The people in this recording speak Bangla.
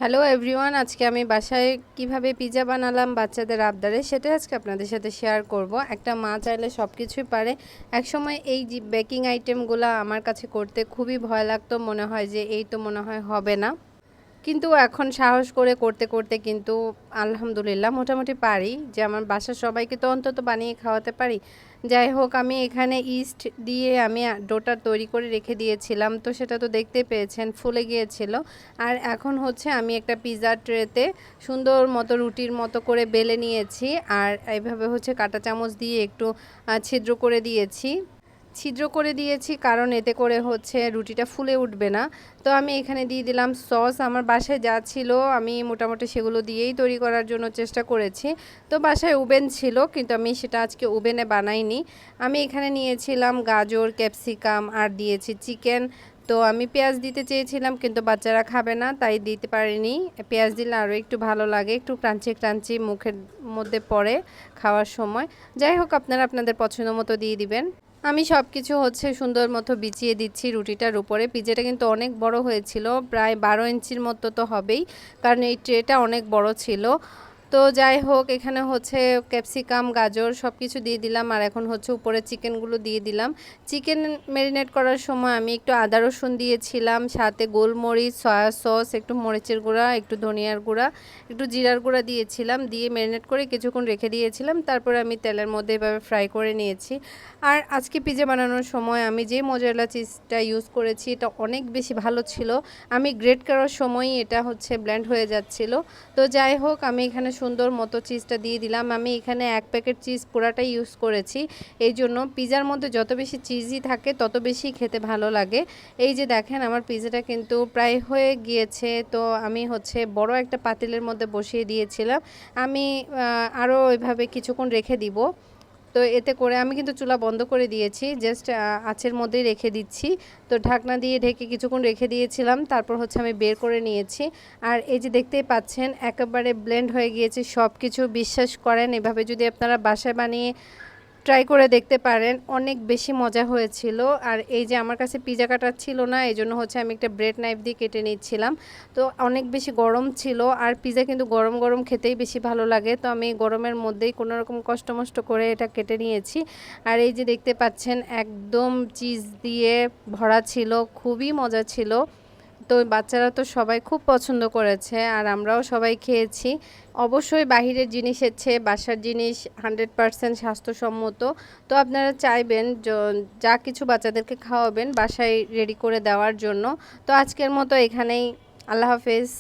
হ্যালো এভরিওয়ান, আজকে আমি বাসায় কিভাবে পিৎজা বানালাম বাচ্চাদের আবদারে সেটাই আজকে আপনাদের সাথে শেয়ার করব। একটা মা চাইলে সব কিছুই পারে। একসময় এই যে বেকিং আইটেমগুলো আমার কাছে করতে খুবই ভয় লাগতো, মনে হয় যে এই তো মনে হয় হবে না, কিন্তু এখন সাহস করে করতে করতে কিন্তু আলহামদুলিল্লাহ মোটামুটি পারি, যে আমার বাসার সবাইকে তো অন্তত বানিয়ে খাওয়াতে পারি। যাই হোক, আমি এখানে ইস্ট দিয়ে আমি ডোটা তৈরি করে রেখে দিয়েছিলাম, তো সেটা তো দেখতে পেয়েছেন ফুলে গিয়েছিল। আর এখন হচ্ছে আমি একটা পিৎজা ট্রেতে সুন্দর মতো রুটির মতো করে বেলে নিয়েছি, আর এইভাবে হচ্ছে কাঁটা চামচ দিয়ে একটু ছিদ্র করে দিয়েছি কারণ এতে করে হচ্ছে রুটিটা ফুলে উঠবে না। তো আমি এখানে দিয়ে দিলাম সস। আমার বাসায় যা ছিল আমি মোটামুটি সেগুলো দিয়েই তৈরি করার জন্য চেষ্টা করেছি। তো বাসায় ওভেন ছিল, কিন্তু আমি সেটা আজকে ওভেনে বানাইনি। আমি এখানে নিয়েছিলাম গাজর, ক্যাপসিকাম আর দিয়েছি চিকেন। তো আমি পেঁয়াজ দিতে চেয়েছিলাম, কিন্তু বাচ্চারা খাবে না, তাই দিতে পারিনি। পেঁয়াজ দিলে আরও একটু ভালো লাগে, একটু ক্রাঞ্চি ক্রাঞ্চি মুখের মধ্যে পড়ে খাওয়ার সময়। যাই হোক, আপনারা আপনাদের পছন্দ মতো দিয়ে দিবেন। আমি সব কিছু হচ্ছে সুন্দর মতো বিছিয়ে দিচ্ছি রুটিটার উপরে। পিৎজাটা কিন্তু অনেক বড় হয়েছিল, প্রায় 12 ইঞ্চির মতো তো হবেই, কারণ এই ট্রেটা অনেক বড় ছিল। তো যাই হোক, এখানে হচ্ছে ক্যাপসিকাম, গাজর সব কিছু দিয়ে দিলাম, আর এখন হচ্ছে উপরে চিকেনগুলো দিয়ে দিলাম। চিকেন ম্যারিনেট করার সময় আমি একটু আদা রসুন দিয়েছিলাম, সাথে গোলমরিচ, সয়া সস, একটু মরিচের গুঁড়া, একটু ধনিয়ার গুঁড়া, একটু জিরার গুঁড়া দিয়েছিলাম, দিয়ে ম্যারিনেট করে কিছুক্ষণ রেখে দিয়েছিলাম। তারপরে আমি তেলের মধ্যে এভাবে ফ্রাই করে নিয়েছি। আর আজকে পিৎজা বানানোর সময় আমি যে মোজারেলা চিজটা ইউজ করেছি এটা অনেক বেশি ভালো ছিল। আমি গ্রেট করার সময়ই এটা হচ্ছে ব্লেন্ড হয়ে যাচ্ছিল। তো যাই হোক, আমি এখানে সুন্দর মতো চিজটা দিয়ে দিলাম। আমি এখানে 1 প্যাকেট চিজ পুরাটাই ইউজ করেছি, এই জন্য পিৎজার মধ্যে যত বেশি চিজই থাকে তত বেশি খেতে ভালো লাগে। এই যে দেখেন, আমার পিৎজাটা কিন্তু প্রায় হয়ে গিয়েছে। তো আমি হচ্ছে বড় একটা পাতিলের মধ্যে বসিয়ে দিয়েছিলাম। আমি আরও এভাবে কিছুক্ষণ রেখে দিব। তো এতে করে আমি কিন্তু চুলা বন্ধ করে দিয়েছি, জাস্ট আঁচের মধ্যেই রেখে দিচ্ছি। তো ঢাকনা দিয়ে ঢেকে কিছুক্ষণ রেখে দিয়েছিলাম, তারপর হচ্ছে আমি বের করে নিয়েছি। আর এই যে দেখতেই পাচ্ছেন একেবারে ব্লেন্ড হয়ে গিয়েছে সব কিছু। বিশ্বাস করেন, এভাবে যদি আপনারা বাসায় বানিয়ে ট্রাই করে দেখতে পারেন, অনেক বেশি মজা হয়েছিল। আর এই যে আমার কাছে পিৎজা কাটার ছিল না, এই জন্য হচ্ছে আমি একটা ব্রেড নাইফ দিয়ে কেটে নিচ্ছিলাম। তো অনেক বেশি গরম ছিল, আর পিৎজা কিন্তু গরম গরম খেতেই বেশি ভালো লাগে। তো আমি গরমের মধ্যেই কোনো রকম কষ্ট মষ্ট করে এটা কেটে নিয়েছি। আর এই যে দেখতে পাচ্ছেন একদম চিজ দিয়ে ভরা ছিল, খুবই মজা ছিল। তো বাচ্চারা তো সবাই খুব পছন্দ করেছে, আর আমরাও সবাই খেয়েছি। অবশ্যই বাহিরের জিনিসের চেয়ে বাসার জিনিস 100% স্বাস্থ্যসম্মত। তো আপনারা চাইবেন যা কিছু বাচ্চাদেরকে খাওয়াবেন বাসায় রেডি করে দেওয়ার জন্য। তো আজকের মতো এখানেই, আল্লাহ হাফেজ।